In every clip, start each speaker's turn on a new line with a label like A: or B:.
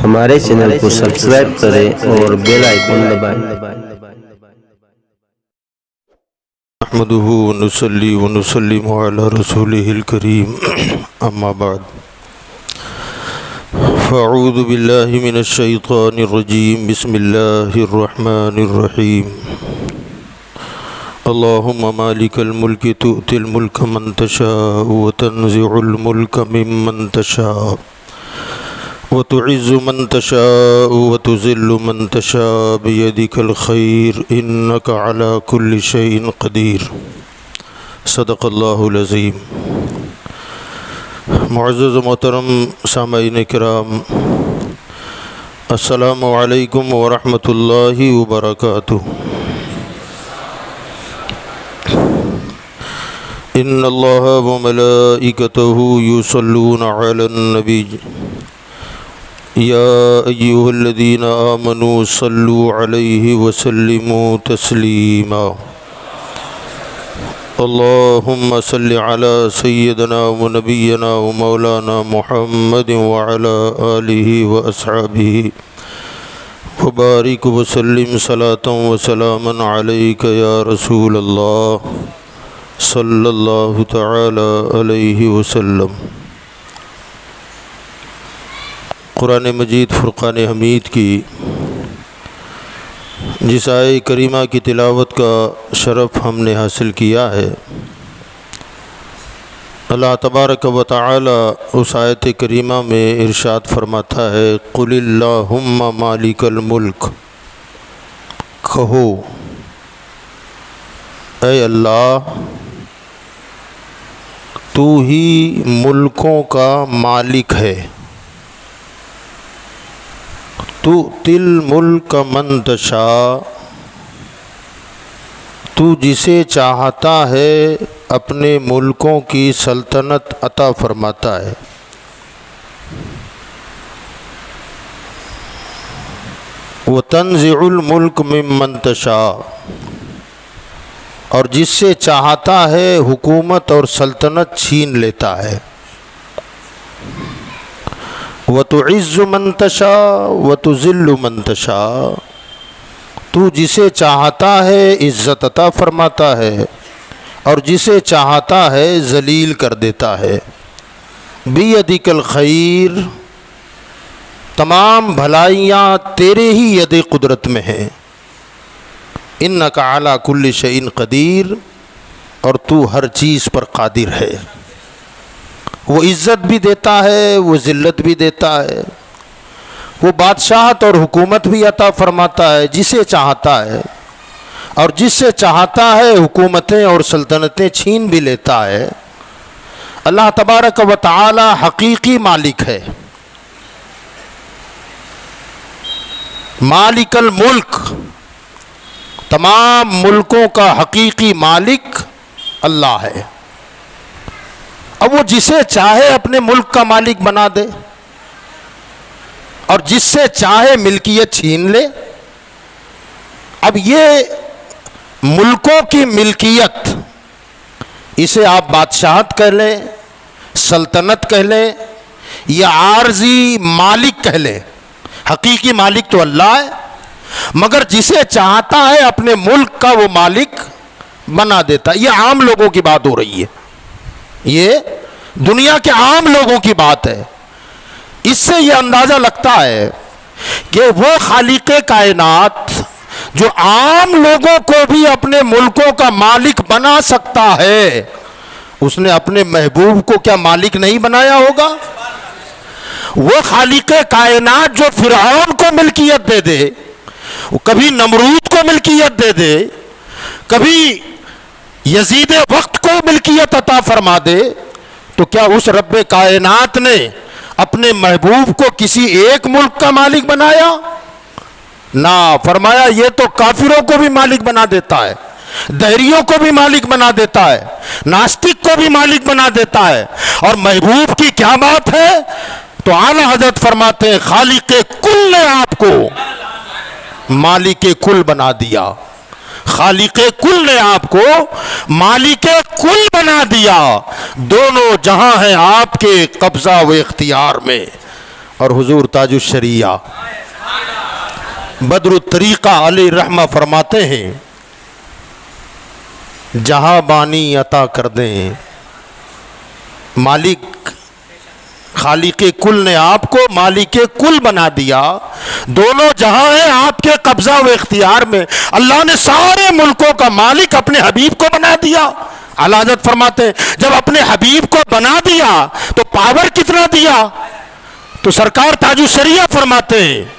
A: हमारे चैनल को सब्सक्राइब करें और बेल आइकन दबाएं।
B: नहमदुहु व नुसल्ली व नुसल्लिमु अला रसूलिहिल करीम अम्मा बाद फ़अऊज़ु बिल्लाहि मिनश शैतानिर रजीम बिस्मिल्लाहिर रहमानिर रहीम अल्लाहुम्मा मालिकल मुल्कि तु'तिल मुल्का मन तशाअ व तंज़िउल मुल्का मिम्मन तशाअ व तुइज़्ज़ु मन तशाअ व तुज़िल्लु मन तशाअ बियदिकल खैर इन्नका अला कुल्लि शैइन क़दीर। सदक़ल्लाहुल अज़ीम। मुअज़्ज़ज़ मोहतरम सामईन किराम, अस्सलामु अलैकुम व रहमतुल्लाहि व बरकातुहू। इन्नल्लाह व मलाइकतहू युसल्लूना अलन नबी या अय्युहल्लज़ीना आमनू सल्लू अलैहि व सल्लिमू तस्लीमा। अल्लाहुम्मा सल्लि अला सय्यिदना व नबिय्यना व मौलाना मुहम्मदिन व अला आलिहि व अस्हाबिहि व बारिक व सल्लिम सलातन व सलामन अलैका या रसूल अल्लाह सल्लल्लाहु तआला अलैहि वसल्लम। कुरान मजीद फ़ुरक़ान हमीद की जिस आये करीमा की तिलावत का शरफ़ हमने हासिल किया है, अल्लाह तबारक व तआला उस आयत करीमा में इरशाद फरमाता है, कुलिल्लाहुम्मा मालिकल मुल्क, कहो ऐ अल्लाह तू ही मुल्कों का मालिक है। तू तिल मुल्क मन तशा, तू जिसे चाहता है अपने मुल्कों की सल्तनत अता फरमाता है। व तंज़िउल मुल्क मिम्मन तशा, और जिससे चाहता है हुकूमत और सल्तनत छीन लेता है। व तुइज़्ज़ु मन तशा व तुज़िल्लु मन तशा, तू जिसे चाहता है इज़्ज़त अता फरमाता है और जिसे चाहता है ज़लील कर देता है। बियदिकल खैर, तमाम भलाइयाँ तेरे ही यद कुदरत में हैं। इन्नका अला कुल्लि शैइन क़दीर, और तू हर चीज़ पर कादिर है। वो इज़्ज़त भी देता है, वो ज़िल्लत भी देता है, वो बादशाहत और हुकूमत भी अता फरमाता है जिसे चाहता है, और जिससे चाहता है हुकूमतें और सल्तनतें छीन भी लेता है। अल्लाह तबारक व तआला हकीकी मालिक है। मालिकल मुल्क, तमाम मुल्कों का हकीकी मालिक अल्लाह है। अब वो जिसे चाहे अपने मुल्क का मालिक बना दे और जिससे चाहे मिल्कियत छीन ले। अब ये मुल्कों की मिल्कियत, इसे आप बादशाहत कह लें, सल्तनत कह लें या आर्जी मालिक कह लें, हकीकी मालिक तो अल्लाह है, मगर जिसे चाहता है अपने मुल्क का वो मालिक बना देता है। ये आम लोगों की बात हो रही है, ये दुनिया के आम लोगों की बात है। इससे ये अंदाज़ा लगता है कि वो खालिक़े कायनात जो आम लोगों को भी अपने मुल्कों का मालिक बना सकता है, उसने अपने महबूब को क्या मालिक नहीं बनाया होगा? वो खालिक़े कायनात जो फिरऔन को मिल्कियत दे दे, कभी नमरूद को मिल्कियत दे दे, कभी यजीद वक्त को मिल्कियत अता फरमा दे, तो क्या उस रब्बे कायनात ने अपने महबूब को किसी एक मुल्क का मालिक बनाया? ना, फरमाया ये तो काफिरों को भी मालिक बना देता है, दहरियों को भी मालिक बना देता है, नास्तिक को भी मालिक बना देता है। और महबूब की क्या बात है? तो आला हजरत फरमाते हैं, खालिक़े कुल ने आपको मालिक कुल बना दिया। खालिक़े कुल ने आपको मालिक कुल बना दिया। दोनों जहां हैं आपके कब्जा व इख्तियार में। और हुजूर ताजुश शरिया बदरुत तरीक़ा अली रहमा फरमाते हैं, जहाँ बानी अता कर दें, मालिक खालिके कुल ने आपको मालिके कुल बना दिया। दोनों जहां हैं आपके कब्जा व इख्तियार में। अल्लाह ने सारे मुल्कों का मालिक अपने हबीब को बना दिया। आला हज़रत फरमाते हैं, जब अपने हबीब को बना दिया तो पावर कितना दिया। तो सरकार ताजुश शरिया फरमाते हैं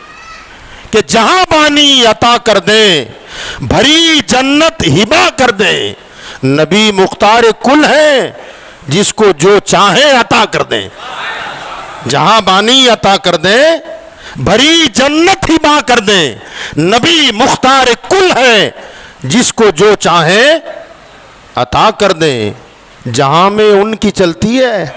B: कि जहां बानी अता कर दें, भरी जन्नत हिबा कर दें, नबी मुख्तार कुल है, जिसको जो चाहे अता कर दें। जहां बानी अता कर दें, भरी जन्नत हिबा कर दें, नबी मुख्तार कुल है, जिसको जो चाहे अता कर दें। जहां में उनकी चलती है,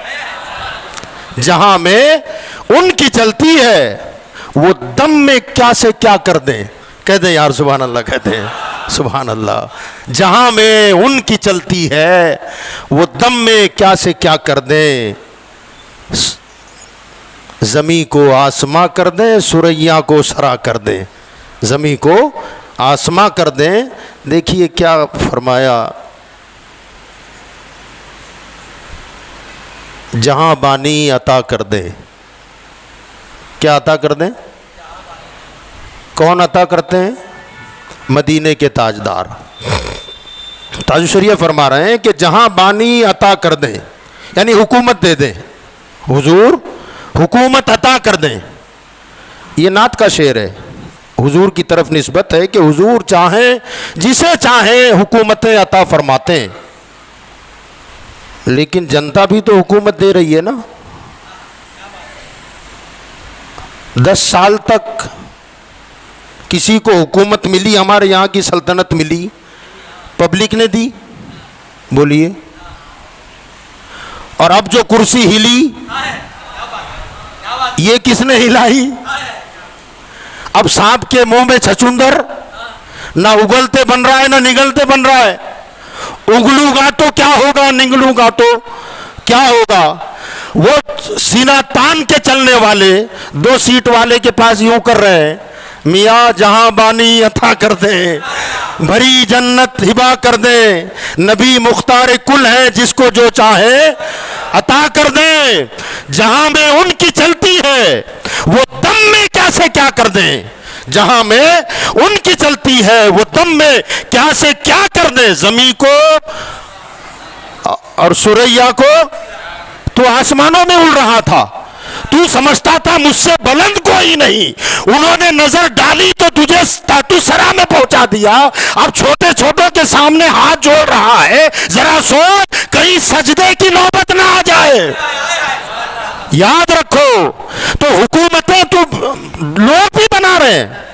B: जहां में उनकी चलती है, वो दम में क्या से क्या कर दें। कह दें यार सुभान अल्लाह, कहते हैं सुभान अल्लाह। जहां में उनकी चलती है, वो दम में क्या से क्या कर दें। ज़मी को आसमां कर दें, सुरैया को सरा कर दें। ज़मी को आसमां कर दें। देखिए क्या फरमाया, जहां बानी अता कर दें। क्या अता कर दें? कौन अता करते हैं? मदीने के ताजदार ताजुश शरिया फरमा रहे हैं कि जहां बानी अता कर दें, यानी हुकूमत दे दें। हुजूर हुकूमत अता कर दें। ये नात का शेर है, हुजूर की तरफ निस्बत है कि हुजूर चाहें, जिसे चाहें हुकूमतें अता फरमाते हैं। लेकिन जनता भी तो हुकूमत दे रही है ना। 10 साल तक किसी को हुकूमत मिली, हमारे यहाँ की सल्तनत मिली, पब्लिक ने दी? बोलिए। और अब जो कुर्सी हिली, ये किसने हिलाई? अब सांप के मुंह में छछूंदर, ना उगलते बन रहा है ना निगलते बन रहा है। उगलूंगा तो क्या होगा, निगलूंगा तो क्या होगा। वो सीना तान के चलने वाले 2 सीट वाले के पास यूं कर रहे हैं, मियाँ जहां बानी अता कर दे, भरी जन्नत हिबा कर दे, नबी मुख्तार कुल है, जिसको जो चाहे अता कर दे। जहां में उनकी चलती है, वो दम में क्या से क्या कर दें। जहां में उनकी चलती है, वो दम में क्या से क्या कर दे। ज़मी को और सुरैया को, तो आसमानों में उड़ रहा था, तू समझता था मुझसे बुलंद कोई नहीं। उन्होंने नजर डाली तो तुझे तातू सरा में पहुंचा दिया। अब छोटे छोटों के सामने हाथ जोड़ रहा है। जरा सोच, कहीं सजदे की नौबत ना आ जाए। याद रखो, तो हुकूमतें तो लोग भी बना रहे हैं।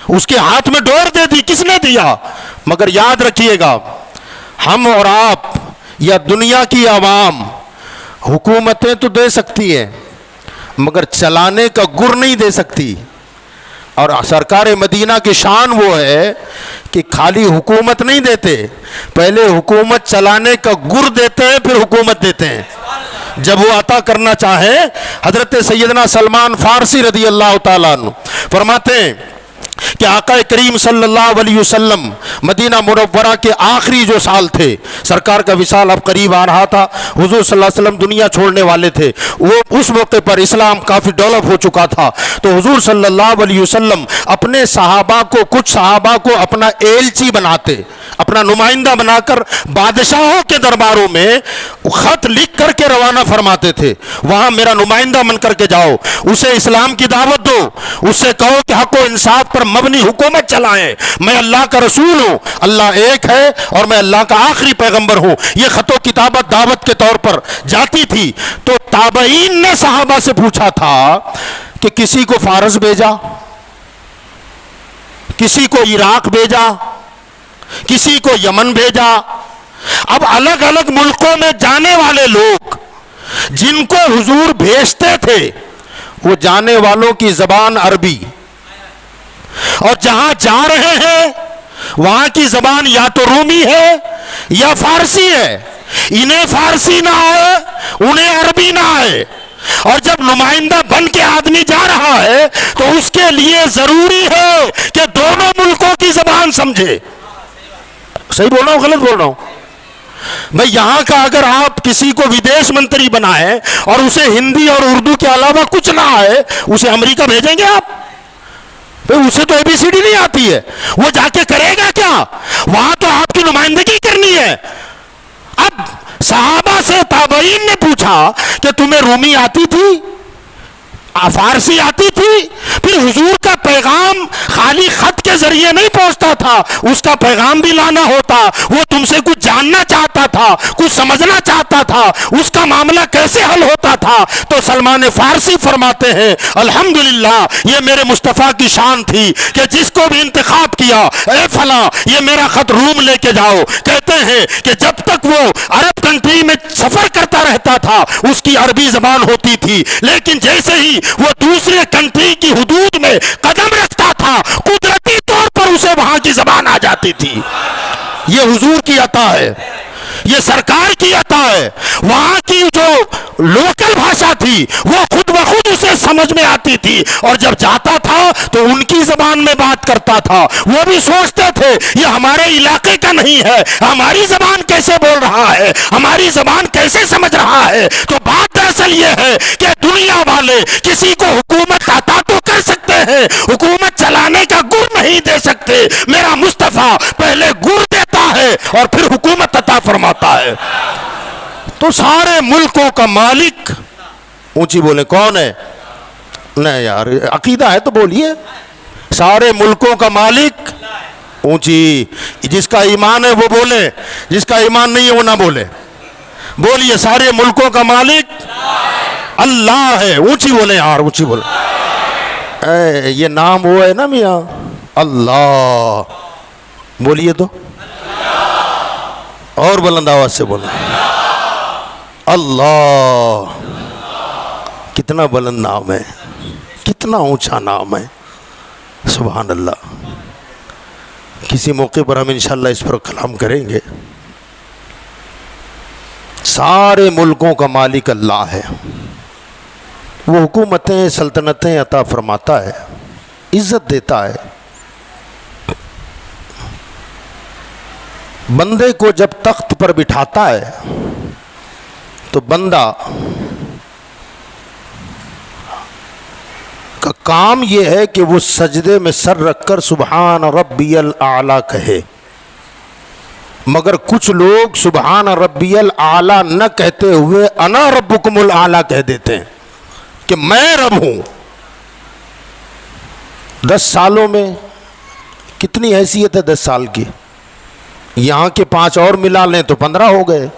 B: उसके हाथ में डोर दे दी, किसने दिया? मगर याद रखिएगा, हम और आप या दुनिया की आवाम हुकूमतें तो दे सकती है, मगर चलाने का गुर नहीं दे सकती। और सरकार मदीना की शान वो है कि खाली हुकूमत नहीं देते, पहले हुकूमत चलाने का गुर देते हैं, फिर हुकूमत देते हैं। जब वो अता करना चाहे, हजरत सैयदना सलमान फारसी रदी अल्लाह ताला अन्हु फरमाते हैं कि आका करीम सल्लल्लाहु अलैहि वसल्लम मदीना मुनव्वरा के आखिरी जो साल थे, सरकार का विसाल अब करीब आ रहा था, हुजूर सल्लल्लाहु अलैहि वसल्लम दुनिया छोड़ने वाले थे। वो उस मौके पर इस्लाम काफ़ी डेवलप हो चुका था। तो हुजूर सल्लल्लाहु अलैहि वसल्लम अपने सहाबा को, कुछ सहाबा को अपना एलची बनाते, अपना नुमाइंदा बनाकर बादशाहों के दरबारों में खत लिख करके रवाना फरमाते थे। वहां मेरा नुमाइंदा बन करके जाओ, उसे इस्लाम की दावत दो, उससे कहो कि हक व इंसाफ पर मबनी हुकूमत चलाएं, मैं अल्लाह का रसूल हूं, अल्लाह एक है और मैं अल्लाह का आखिरी पैगंबर हूं। ये खतो किताबत दावत के तौर पर जाती थी। तो ताबईन ने सहाबा से पूछा था कि किसी को फारस भेजा, किसी को इराक भेजा, किसी को यमन भेजा। अब अलग अलग मुल्कों में जाने वाले लोग जिनको हुजूर भेजते थे, वो जाने वालों की जबान अरबी, और जहां जा रहे हैं वहां की जबान या तो रूमी है या फारसी है। इन्हें फारसी ना आए, उन्हें अरबी ना आए, और जब नुमाइंदा बन के आदमी जा रहा है तो उसके लिए जरूरी है कि दोनों मुल्कों की जबान समझे। सही बोल रहा हूं गलत बोल रहा हूं? भाई यहां का अगर आप किसी को विदेश मंत्री बनाए और उसे हिंदी और उर्दू के अलावा कुछ ना आए, उसे अमेरिका भेजेंगे आप? भाई उसे तो एबीसीडी नहीं आती है, वो जाके करेगा क्या? वहां तो आपकी नुमाइंदगी करनी है। अब सहाबा से ताबईन ने पूछा कि तुम्हें रूमी आती थी, फारसी आती थी? फिर हुजूर का पैगाम खाली खत के जरिए नहीं पहुंचता था, उसका पैगाम भी लाना होता। वो तुमसे कुछ जानना चाहता था, कुछ समझना चाहता था, उसका मामला कैसे हल होता था। तो सलमान फारसी फरमाते हैं, अल्हम्दुलिल्लाह ये मेरे मुस्तफ़ा की शान थी कि जिसको भी इंतखाब किया, ए फला ये मेरा खत रूम लेके जाओ। कहते हैं कि जब तक वो अरब कंट्री में सफर करता रहता था उसकी अरबी जबान होती थी, लेकिन जैसे ही वो दूसरे कंट्री की हुदूद में कदम रखता था कुदरती तौर पर उसे वहां की जबान आ जाती थी। ये हुजूर की अता है, ये सरकार की अता है। वहां की जो लोकल भाषा थी वो खुद ब खुद उसे समझ में आती थी, और जब जाता था तो उनकी जबान में बात करता था। वो भी सोचते थे ये हमारे इलाके का नहीं है, हमारी जबान कैसे बोल रहा है, हमारी जबान कैसे समझ रहा है। तो बात दरअसल ये है कि दुनिया वाले किसी को हुकूमत अता तो कर सकते हैं, हुकूमत चलाने का गुर नहीं दे सकते। मेरा मुस्तफा पहले गुर देता है और फिर हुकूमत अता फरमाता है। तो सारे मुल्कों का मालिक, ऊंची बोले कौन है? नहीं यार अकीदा है तो बोलिए। सारे मुल्कों का मालिक ऊंची, जिसका ईमान है वो बोले, जिसका ईमान नहीं है वो ना बोले। बोलिए सारे मुल्कों का मालिक अल्लाह है। ऊंची बोले यार, ऊंची बोले। ये नाम वो है ना मियां, अल्लाह। बोलिए तो और बुलंद आवाज से बोलो, अल्लाह। कितना बुलंद नाम है, कितना ऊंचा नाम है, सुभान अल्लाह। किसी मौके पर हम इंशाअल्लाह इस पर कलाम करेंगे। सारे मुल्कों का मालिक अल्लाह है। वो हुकूमतें सल्तनतें अता फरमाता है, इज्जत देता है। बंदे को जब तख्त पर बिठाता है तो बंदा का काम यह है कि वो सजदे में सर रखकर सुबहान रब्बियल आला कहे। मगर कुछ लोग सुबहान रब्बियल आला न कहते हुए अना रब्बुकुमुल आला कह देते हैं कि मैं रब हूं। 10 सालों में कितनी हैसियत है 10 साल की। यहां के 5 और मिला लें तो 15 हो गए,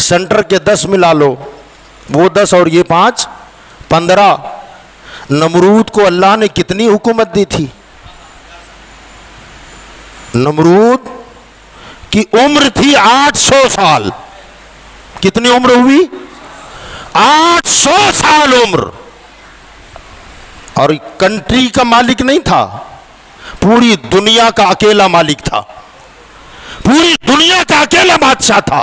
B: सेंटर के 10 मिला लो, वो 10 और ये 5 15। नमरूद को अल्लाह ने कितनी हुकूमत दी थी? नमरूद की उम्र थी 800 साल। कितनी उम्र हुई? 800 साल उम्र। और कंट्री का मालिक नहीं था, पूरी दुनिया का अकेला मालिक था, पूरी दुनिया का अकेला बादशाह था।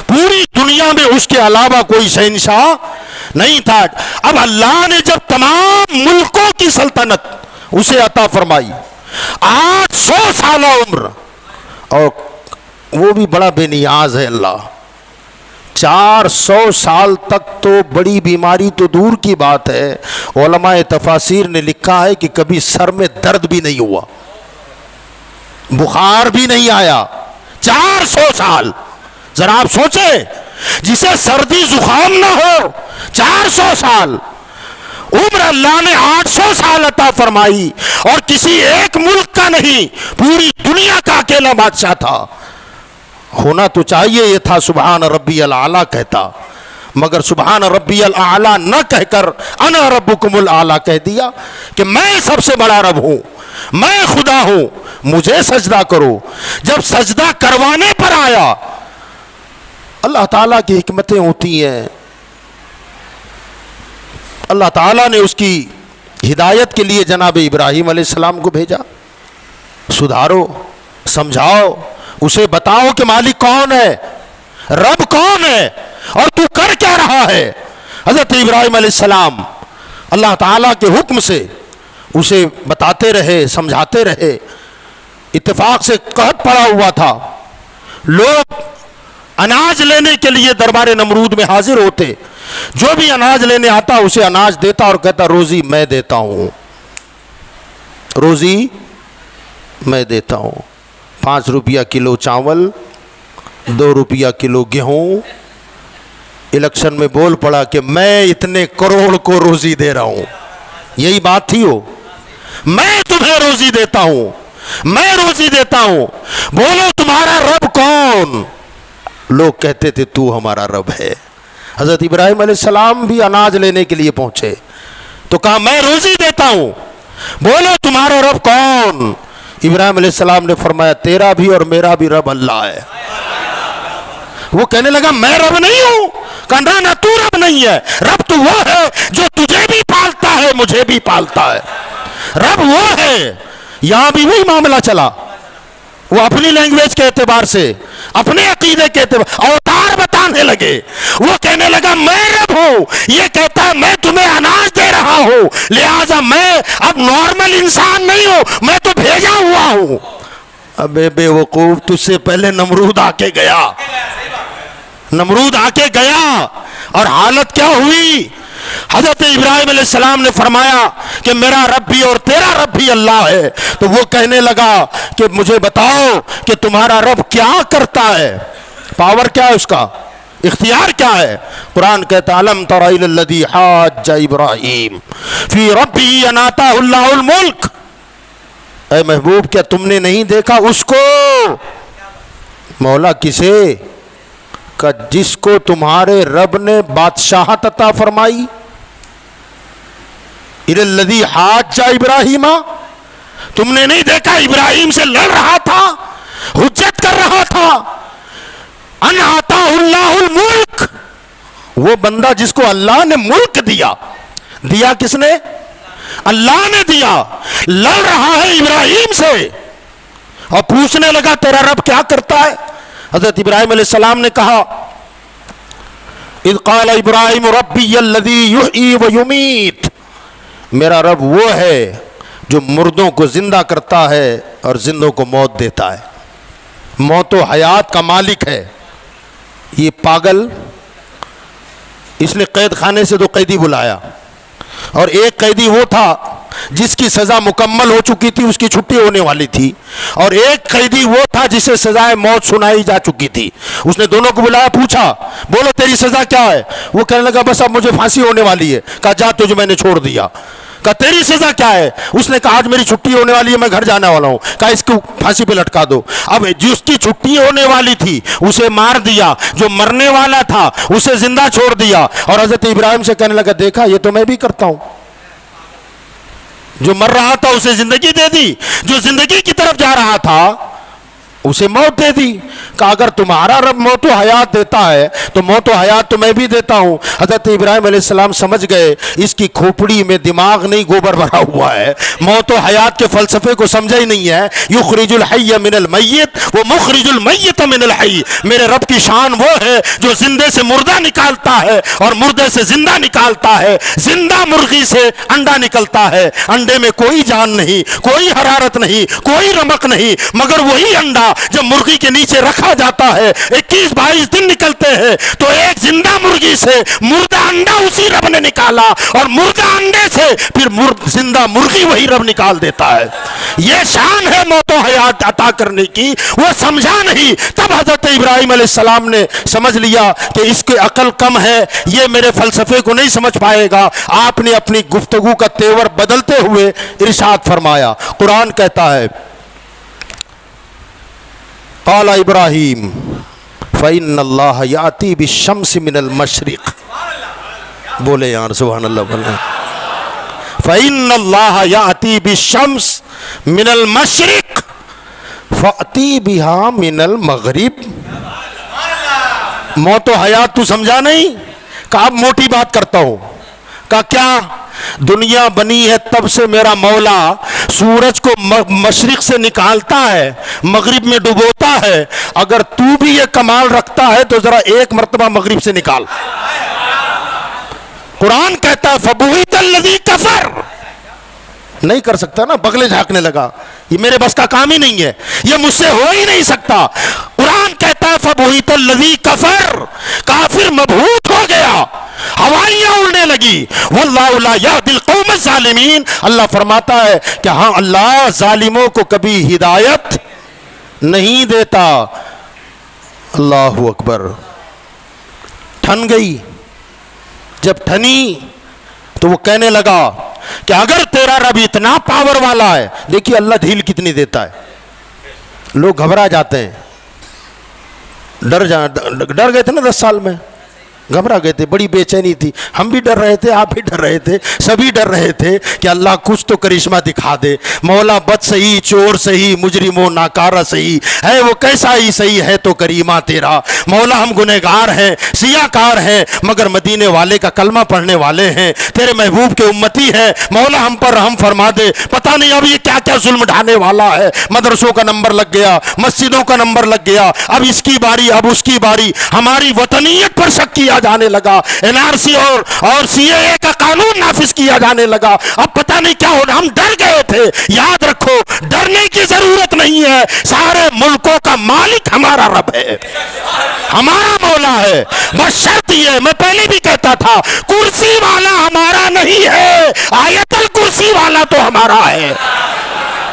B: पूरी दुनिया में उसके अलावा कोई शहंशाह नहीं था। अब अल्लाह ने जब तमाम मुल्कों की सल्तनत उसे अता फरमाई, 800 साल उम्र, और वो भी बड़ा बेनियाज है अल्लाह। 400 साल तक तो बड़ी बीमारी तो दूर की बात है, उलमाए तफासिर ने लिखा है कि कभी सर में दर्द भी नहीं हुआ, बुखार भी नहीं आया। 400 साल जरा आप सोचे, जिसे सर्दी जुकाम ना हो, 400 साल उम्र अल्लाह ने 800 साल अता फरमाई, और किसी एक मुल्क का नहीं, पूरी दुनिया का अकेला बादशाह था। होना तो चाहिए ये था सुबहान रब्बियल आला कहता, मगर सुबहान रब्बियल आला न कहकर अना रब्बुकुमुल आला कह दिया कि मैं सबसे बड़ा रब हूं, मैं खुदा हूं, मुझे सजदा करो। जब सजदा करवाने पर आया, अल्लाह ताला की हिकमतें होती हैं। अल्लाह ताला ने उसकी हिदायत के लिए जनाब इब्राहीम अलैहिस्सलाम को भेजा। सुधारो, समझाओ, उसे बताओ कि मालिक कौन है, रब कौन है, और तू कर क्या रहा है। हज़रत इब्राहिम अलैहिस्सलाम अल्लाह ताला के हुक्म से उसे बताते रहे, समझाते रहे। इत्तेफाक से कहत पड़ा हुआ था, लोग अनाज लेने के लिए दरबार नमरूद में हाजिर होते, जो भी अनाज लेने आता उसे अनाज देता और कहता रोजी मैं देता हूं, रोजी मैं देता हूं। 5 रुपया किलो चावल, 2 रुपया किलो गेहूं। इलेक्शन में बोल पड़ा कि मैं इतने करोड़ को रोजी दे रहा हूं, यही बात थी वो, मैं तुम्हें रोजी देता हूं, मैं रोजी देता हूं, बोलो तुम्हारा रब कौन? लोग कहते थे तू हमारा रब है। हजरत इब्राहिम अलैहिस्सलाम भी अनाज लेने के लिए पहुंचे तो कहा मैं रोजी देता हूं, बोलो तुम्हारा रब कौन? इब्राहिम अलैहिस्सलाम ने फरमाया तेरा भी और मेरा भी रब अल्लाह है। वो कहने लगा मैं रब नहीं हूं। कहा ना तू रब नहीं है, रब तो वो है जो तुझे भी पालता है मुझे भी पालता है, रब वो है। यहां भी वही मामला चला। वो अपनी लैंग्वेज के एतबार से, अपने अकीदे के एतबार अवतार बताने लगे। वो कहने लगा मैं रब हूं, ये कहता है मैं तुम्हें अनाज दे रहा हूं, लिहाजा मैं अब नॉर्मल इंसान नहीं हूं, मैं तो भेजा हुआ हूं। अबे बेवकूफ, तुझसे पहले नमरूद आके गया, नमरूद आके गया और हालत क्या हुई? हजरत इब्राहिम अलैहिस्सलाम ने फरमाया कि मेरा रब भी और तेरा रब भी अल्लाह है। तो वो कहने लगा कि मुझे बताओ कि तुम्हारा रब क्या करता है, पावर क्या है उसका, इख्तियार क्या है? कुरान कहता अलम तरा इलल्लज़ी हाज्ज इब्राहिम फी रब्बिही अन आताहुल्लाहुल मुल्क। ऐ महबूब क्या तुमने नहीं देखा उसको, मौला किसे का जिसको तुम्हारे रब ने बादशाहत अता फरमाई। इलल्लज़ी हाज्ज इब्राहिमा, तुमने नहीं देखा इब्राहिम से लड़ रहा था, हुज्जत कर रहा था। अन आताहुल्लाहुल मुल्क, वो बंदा जिसको अल्लाह ने मुल्क दिया, दिया किसने? अल्लाह ने दिया। लड़ रहा है इब्राहिम से और पूछने लगा तेरा रब क्या करता है? हजरत इब्राहिम अलैहिस्सलाम ने कहा इज़ क़ाल इब्राहिम रब्बी अल्लज़ी युह्यी व युमीत, मेरा रब वो है जो मुर्दों को जिंदा करता है और जिंदों को मौत देता है, मौत व हयात का मालिक है। ये पागल, इसने कैद खाने से 2 कैदी बुलाया और एक कैदी वो था जिसकी सजा मुकम्मल हो चुकी थी, उसकी छुट्टी होने वाली थी, और एक कैदी वो था जिसे सजाए मौत सुनाई जा चुकी थी। उसने दोनों को बुलाया, पूछा बोलो तेरी सजा क्या है? वो कहने लगा बस अब मुझे फांसी होने वाली है। कहा जा तुझे मैंने छोड़ दिया। कहा तेरी सजा क्या है? उसने कहा आज मेरी छुट्टी होने वाली है, मैं घर जाने वाला हूं। कहा इसको फांसी पे लटका दो। अब जिसकी छुट्टी होने वाली थी उसे मार दिया, जो मरने वाला था उसे जिंदा छोड़ दिया। और हजरत इब्राहिम से कहने लगा देखा ये तो मैं भी करता हूं, जो मर रहा था उसे जिंदगी दे दी, जो जिंदगी की तरफ जा रहा था उसे मौत दे दी। कहा अगर तुम्हारा रब मौत व हयात देता है तो मौत व हयात तो मैं भी देता हूं। हजरत इब्राहिम अलैहिस्सलाम समझ गए इसकी खोपड़ी में दिमाग नहीं गोबर भरा हुआ है, मौत व हयात के फलसफे को समझा ही नहीं है। युखरिजुल हय्य मिनल मय्यत व मुखरिजुल मय्यत मिनल हय्य, मेरे रब की शान वो है जो जिंदे से मुर्दा निकालता है और मुर्दे से जिंदा निकालता है। जिंदा मुर्गी से अंडा निकलता है, अंडे में कोई जान नहीं, कोई हरारत नहीं, कोई रमक नहीं, मगर वही अंडा जब मुर्गी के नीचे रखा जाता है 21-22 दिन निकलते हैं, तो एक जिंदा मुर्गी से मुर्दा अंडा उसी रब ने निकाला और मुर्दा अंडे से फिर जिंदा मुर्गी वही रब निकाल देता है। यह शान है मौत व हयात अता करने की, वो समझा नहीं। तब हजरत इब्राहिम अलैहिस्सलाम ने समझ लिया कि इसके अकल कम है, ये मेरे फलसफे को नहीं समझ पाएगा। आपने अपनी गुफ्तगू का तेवर बदलते हुए इरशाद फरमाया। कुरान कहता है क़ाल इब्राहिम फ़इन्नल्लाह याती बिश्शम्सि मिनल मशरिक़, बोले यार सुभान अल्लाह, बोले फ़इन्नल्लाह याती बिश्शम्स मिनल मशरिक़ फ़अती बिहा मिनल मग़रिब। मौत व हयात तू समझा नहीं? कहा अब मोटी बात करता हूं। कहा क्या? दुनिया बनी है तब से मेरा मौला सूरज को मशरिक से निकालता है, मगरिब में डुबोता है। अगर तू भी ये कमाल रखता है तो जरा एक मर्तबा मगरिब से निकाल। कुरान कहता है फबुहितल्लज़ी कफर, नहीं कर सकता ना, बगले झांकने लगा, ये मेरे बस का काम ही नहीं है, ये मुझसे हो ही नहीं सकता। कुरान कहता है फबुहितल्लज़ी कफर, काफिर मबहूत हो गया, हवाइयां उड़ने लगी। वल्लाहु ला यहदिल कौमज़ ज़ालिमीन, अल्लाह फरमाता है कि हाँ, अल्लाह जालिमों को कभी हिदायत नहीं देता। अल्लाहु अकबर। ठन गई, जब ठनी तो वो कहने लगा कि अगर तेरा रब इतना पावर वाला है, देखिए अल्लाह ढील कितनी देता है, लोग घबरा जाते हैं, डर गए थे ना 10 साल में, घबरा गए थे, बड़ी बेचैनी थी, हम भी डर रहे थे, आप भी डर रहे थे, सभी डर रहे थे कि अल्लाह कुछ तो करिश्मा दिखा दे। मौला बद सही, चोर सही, मुजरिमो नाकारा सही है, वो कैसा ही सही है तो करीमा तेरा। मौला हम गुनहगार हैं, सियाकार हैं, मगर मदीने वाले का कलमा पढ़ने वाले हैं, तेरे महबूब के उम्मती हैं, मौला हम पर रहम फरमा दे। पता नहीं अब ये क्या क्या जुल्म ढाने वाला है, मदरसों का नंबर लग गया, मस्जिदों का नंबर लग गया, अब इसकी बारी, अब उसकी बारी, हमारी वतनीयत पर शक किया जाने लगा, एनआरसी और सीएए का कानून नाफिज किया जाने लगा, अब पता नहीं क्या होना। हम डर गए थे। याद रखो, डरने की जरूरत नहीं है, सारे मुल्कों का मालिक हमारा रब है, हमारा मौला है। बस शर्त ये, मैं पहले भी कहता था, कुर्सी वाला हमारा नहीं है, आयतल कुर्सी वाला तो हमारा है।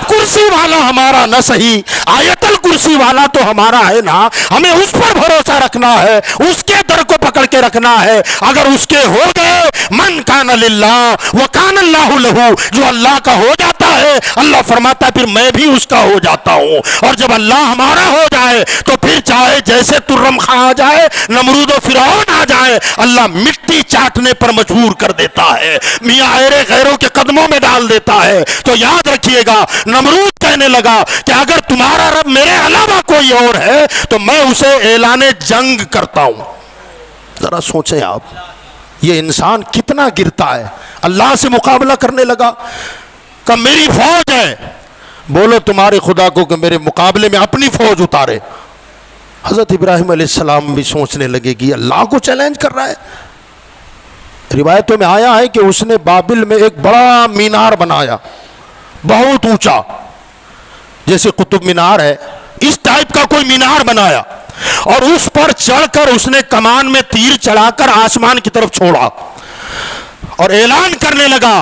B: कुर्सी वाला हमारा न सही, आयतल कुर्सी वाला तो हमारा है ना। हमें उस पर भरोसा रखना है, उसके दर को पकड़ के रखना है। अगर उसके हो गए, मन कान लिल्लाह व कान अल्लाहु लहू, जो अल्लाह का हो जाता है, अल्लाह फरमाता है फिर मैं भी उसका हो जाता हूं। और जब अल्लाह हमारा हो जाए तो फिर चाहे जैसे तुर्रम खां आ जाए, नमरूद और फिरौन आ जाए, अल्लाह मिट्टी चाटने पर मजबूर कर देता है, मियां ऐरे गैरों के कदमों में डाल देता है। तो याद रखिएगा, नमरूद कहने लगा कि अगर तुम्हारा रब मेरे अलावा कोई और है तो मैं उसे ऐलाने जंग करता हूं। जरा सोचें आप, ये इंसान कितना गिरता है, अल्लाह से मुकाबला करने लगा। कि मेरी फौज है, बोलो तुम्हारे खुदा को कि मेरे मुकाबले में अपनी फौज उतारे। हजरत इब्राहिम अलैहिस्सलाम भी सोचने लगे कि अल्लाह को चैलेंज कर रहा है। रिवायतों में आया है कि उसने बाबिल में एक बड़ा मीनार बनाया, बहुत ऊंचा, जैसे कुतुब मीनार है, इस टाइप का कोई मीनार बनाया, और उस पर चढ़कर उसने कमान में तीर चढ़ाकर आसमान की तरफ छोड़ा और ऐलान करने लगा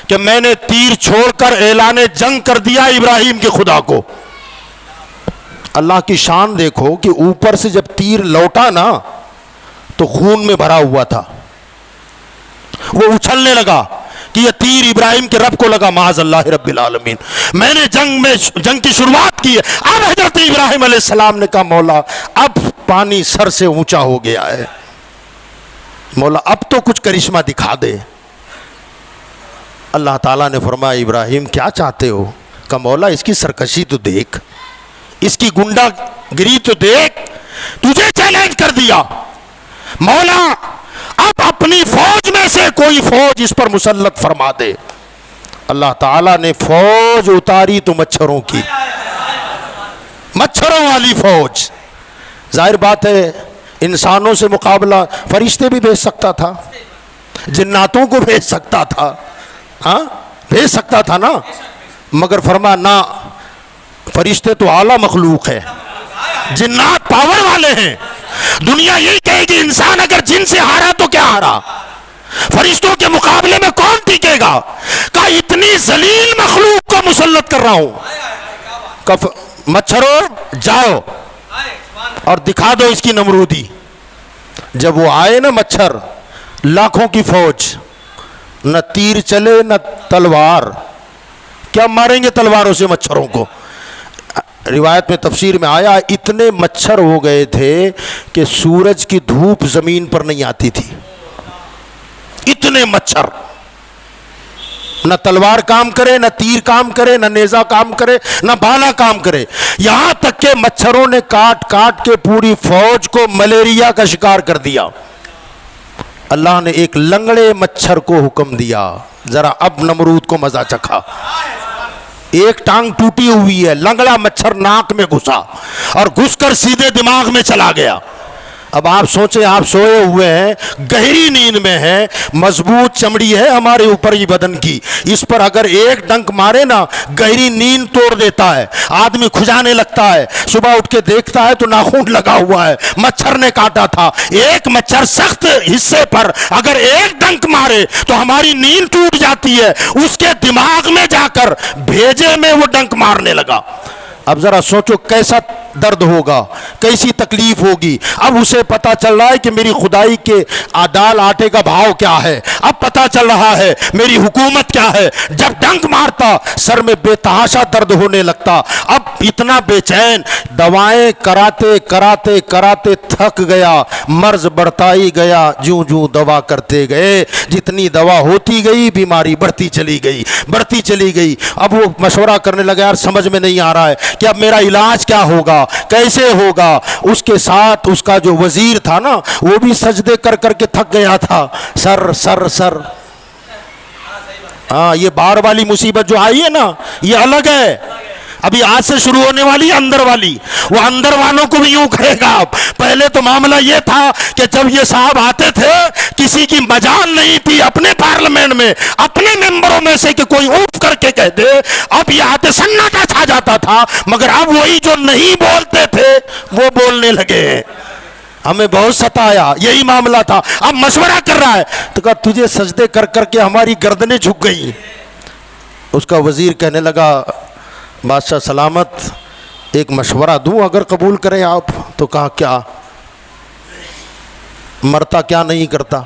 B: कि मैंने तीर छोड़कर ऐलाने जंग कर दिया इब्राहिम के खुदा को। अल्लाह की शान देखो कि ऊपर से जब तीर लौटा ना तो खून में भरा हुआ था, वो उछलने लगा कि यह तीर इब्राहिम के रब को लगा, माज़ अल्लाह रब्बिल आलमीन। मैंने जंग की शुरुआत की है। अब हजरत इब्राहिम अलैहिस्सलाम ने कहा, मौला अब पानी सर से ऊंचा हो गया है, मौला अब तो कुछ करिश्मा दिखा दे। अल्लाह ताला ने फरमाया, इब्राहिम क्या चाहते हो? कहा, मौला इसकी सरकशी तो देख, इसकी गुंडागिरी तो देख, तुझे चैलेंज कर दिया, मौला अब अपनी फौज में से कोई फौज इस पर मुसल्लत फरमा दे। अल्लाह ताला ने फौज उतारी तो मच्छरों की, मच्छरों वाली फौज। जाहिर बात है इंसानों से मुकाबला फरिश्ते भी भेज सकता था, जिन्नातों को भेज सकता था, हाँ भेज सकता था ना, मगर फरमा ना, फरिश्ते तो आला मखलूक है, जिन्नात पावर वाले हैं। दुनिया यही कहेगी इंसान अगर जिन से हारा तो क्या हारा, फरिश्तों के मुकाबले में कौन टिकेगा। का इतनी जलील मखलूक को मुसल्लत कर रहा हूं, मच्छरों जाओ और दिखा दो इसकी नमरूदी। जब वो आए ना मच्छर, लाखों की फौज, न तीर चले न तलवार, क्या मारेंगे तलवारों से मच्छरों को। रिवायत में तफसीर में आया इतने मच्छर हो गए थे कि सूरज की धूप जमीन पर नहीं आती थी, इतने मच्छर। न तलवार काम करे, न तीर काम करे, न नेजा काम करे, न भाला काम करे। यहां तक के मच्छरों ने काट काट के पूरी फौज को मलेरिया का शिकार कर दिया। अल्लाह ने एक लंगड़े मच्छर को हुक्म दिया, जरा अब नमरूद को मजा चखा। एक टांग टूटी हुई है, लंगड़ा मच्छर नाक में घुसा और घुसकर सीधे दिमाग में चला गया। अब आप सोचें, आप सोए हुए हैं, गहरी नींद में हैं, मजबूत चमड़ी है हमारे ऊपर ही बदन की, इस पर अगर एक डंक मारे ना, गहरी नींद तोड़ देता है, आदमी खुजाने लगता है, सुबह उठ के देखता है तो नाखून लगा हुआ है, मच्छर ने काटा था। एक मच्छर सख्त हिस्से पर अगर एक डंक मारे तो हमारी नींद टूट जाती है, उसके दिमाग में जाकर भेजे में वो डंक मारने लगा। अब जरा सोचो कैसा दर्द होगा, कैसी तकलीफ होगी। अब उसे पता चल रहा है कि मेरी खुदाई के दाल आटे का भाव क्या है, अब पता चल रहा है मेरी हुकूमत क्या है। जब डंक मारता सर में बेतहाशा दर्द होने लगता, अब इतना बेचैन, दवाएं कराते कराते कराते थक गया, मर्ज बढ़ता ही गया, जूं जूं दवा करते गए, जितनी दवा होती गई बीमारी बढ़ती चली गई, बढ़ती चली गई। अब वो मशवरा करने लगा, यार समझ में नहीं आ रहा है कि अब मेरा इलाज क्या होगा, कैसे होगा। उसके साथ उसका जो वजीर था ना, वो भी सजदे कर करके थक गया था, सर सर सर। हाँ, ये बाहर वाली मुसीबत जो आई है ना, ये अलग है। अभी आज से शुरू होने वाली अंदर वाली, वो अंदर वालों को भी यूं कहेगा। अब पहले तो मामला ये था कि जब ये साहब आते थे, किसी की मजाल नहीं थी अपने पार्लियामेंट में, अपने मेंबरों में से कि कोई उफ करके कह दे, अब ये आते सन्नाटा छा जाता था। मगर अब वही जो नहीं बोलते थे वो बोलने लगे हैं। हमें बहुत सताया, यही मामला था। अब मशवरा कर रहा है तो कहा तुझे सजदे कर करके हमारी गर्दनें झुक गई। उसका वजीर कहने लगा, बादशाह सलामत, एक मशवरा दूं अगर कबूल करें आप। तो कहा क्या? मरता क्या नहीं करता।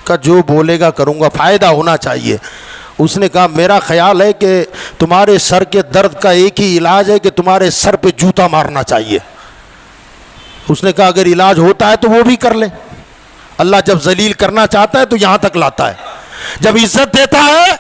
B: कहा जो बोलेगा करूंगा, फायदा होना चाहिए। उसने कहा मेरा ख्याल है कि तुम्हारे सर के दर्द का एक ही इलाज है कि तुम्हारे सर पे जूता मारना चाहिए। उसने कहा अगर इलाज होता है तो वो भी कर ले। अल्लाह जब जलील करना चाहता है तो यहां तक लाता है, जब इज्जत देता है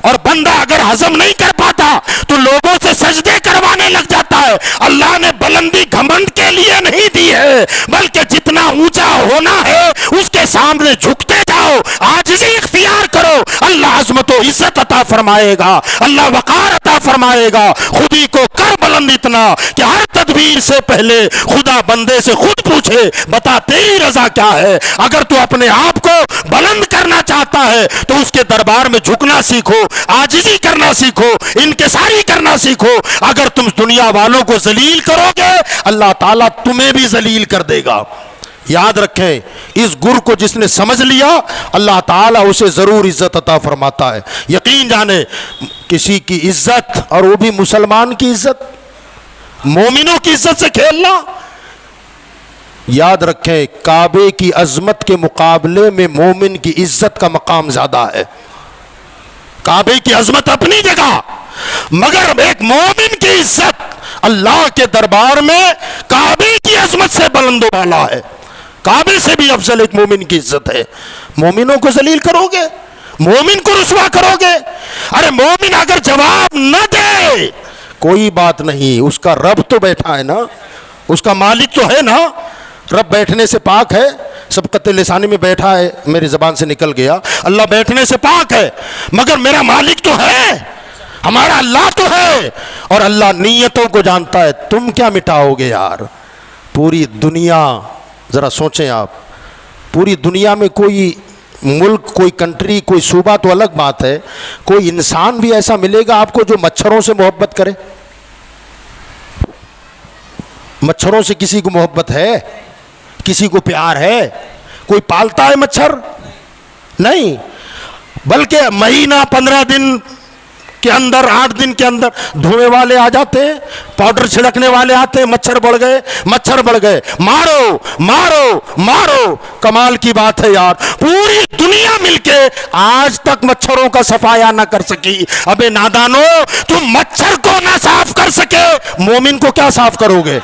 B: और बंदा अगर हजम नहीं कर पाता तो लोगों से सजदे करवाने लग जाता है। अल्लाह ने बुलंदी घमंड के लिए नहीं दी है, बल्कि जितना ऊंचा होना है उसके सामने झुकते जाओ, आजिज़ी इख्तियार करो। अल्लाह अज़मत व इज्जत अता फरमाएगा, अल्लाह वक़ार अता फरमाएगा। खुदी को कर बुलंद इतना कि हर तदबीर से पहले खुदा बंदे से खुद पूछे, बता तेरी रजा क्या है। अगर तू अपने आप को बुलंद करना चाहता है तो उसके दरबार में झुकना सीखो, आजिज़ी करना सीखो, इनकिसारी करना सीखो। अगर तुम दुनिया वालों को जलील करोगे, अल्लाह ताला तुम्हें भी जलील कर देगा। याद रखें, इस गुर को जिसने समझ लिया, अल्लाह ताला उसे जरूर इज्जत अता फरमाता है। यकीन जाने, किसी की इज्जत, और वो भी मुसलमान की इज्जत, मोमिनों की इज्जत से खेलना। याद रखें, काबे की अजमत के मुकाबले में मोमिन की इज्जत का मकाम ज्यादा है। काबे की अजमत अपनी जगह, मगर एक मोमिन की इज्जत अल्लाह के दरबार में काबे की अजमत से बुलंद वाला है। काबे से भी अफजल एक मोमिन की इज्जत है। मोमिनों को जलील करोगे, मोमिन को रुसवा करोगे। अरे मोमिन अगर जवाब न दे कोई बात नहीं, उसका रब तो बैठा है ना, उसका मालिक तो है ना। रब बैठने से पाक है, सबकत लिसानी में बैठा है, मेरी ज़बान से निकल गया। अल्लाह बैठने से पाक है, मगर मेरा मालिक तो है, हमारा अल्लाह तो है, और अल्लाह नीयतों को जानता है। तुम क्या मिटाओगे यार? पूरी दुनिया, ज़रा सोचें आप, पूरी दुनिया में कोई मुल्क, कोई कंट्री, कोई सूबा तो अलग बात है, कोई इंसान भी ऐसा मिलेगा आपको जो मच्छरों से मोहब्बत करे? मच्छरों से किसी को मोहब्बत है? किसी को प्यार है? कोई पालता है मच्छर? नहीं। बल्कि महीना 15 दिन के अंदर, 8 दिन के अंदर धुएं वाले आ जाते हैं, पाउडर छिड़कने वाले आते हैं, मच्छर बढ़ गए, मच्छर बढ़ गए, मारो मारो मारो। कमाल की बात है यार, पूरी दुनिया मिलके आज तक मच्छरों का सफाया ना कर सकी। अबे नादानो, तुम मच्छर को ना साफ कर सके, मोमिन को क्या साफ करोगे?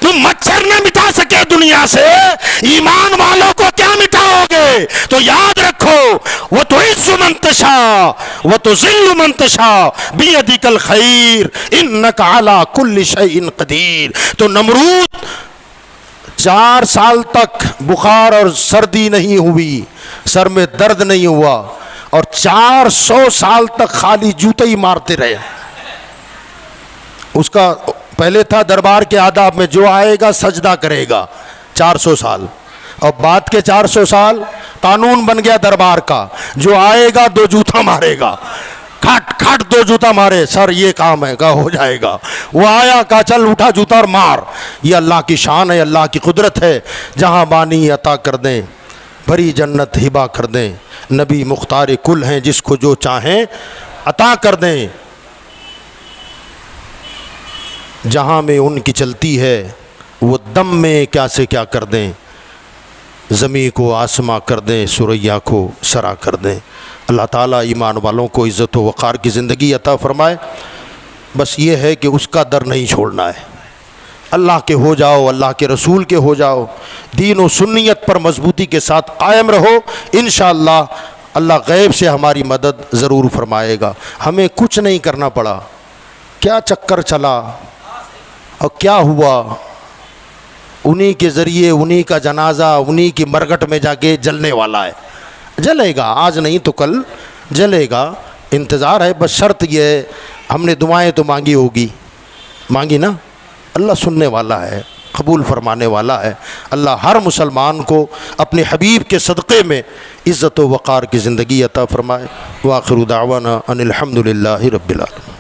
B: तुम मच्छर न मिटा सके दुनिया से, ईमान वालों को क्या मिटाओगे? तो याद रखो, वो तो इज्जु मंतशा वो तो जिल्लु मंतशा बियदिकल खैर इन्नका अला कुल्ली शैइन कदीर। तो नमरूद 4 साल तक बुखार और सर्दी नहीं हुई, सर में दर्द नहीं हुआ, और 400 साल तक खाली जूते ही मारते रहे। उसका पहले था दरबार के आदाब में जो आएगा सजदा करेगा 400 साल, और बाद के 400 साल कानून बन गया दरबार का, जो आएगा 2 जूता मारेगा, खट खट 2 जूता मारे, सर ये काम है का हो जाएगा। वो आया का चल उठा जूता और मार। ये अल्लाह की शान है, अल्लाह की कुदरत है। जहाँ बानी अता कर दें, भरी जन्नत हिबा कर दें, नबी मुख्तार कुल हैं, जिसको जो चाहें अता कर दें। जहाँ में उनकी चलती है वो दम में क्या से क्या कर दें, ज़मीं को आसमां कर दें, सुरैया को सरा कर दें। अल्लाह ताला ईमान वालों को इज़्ज़त व वक़ार की ज़िंदगी अता फ़रमाए। बस ये है कि उसका दर नहीं छोड़ना है। अल्लाह के हो जाओ, अल्लाह के रसूल के हो जाओ, दीन व सुन्नियत पर मजबूती के साथ कायम रहो। इंशाअल्लाह अल्लाह गैब से हमारी मदद ज़रूर फरमाएगा। हमें कुछ नहीं करना पड़ा, क्या चक्कर चला और क्या हुआ, उन्हीं के ज़रिए उन्हीं का जनाजा उन्हीं की मरगट में जाके जलने वाला है। जलेगा, आज नहीं तो कल जलेगा, इंतज़ार है। बस शर्त यह है, हमने दुआएं तो मांगी होगी, मांगी ना, अल्लाह सुनने वाला है, कबूल फरमाने वाला है। अल्लाह हर मुसलमान को अपने हबीब के सदक़े में इज़्ज़त व वक़ार की ज़िंदगी अता फ़रमाए। व आखिरु दावाना अनिल हम्दुलिल्लाहि रब्बिल आलमीन।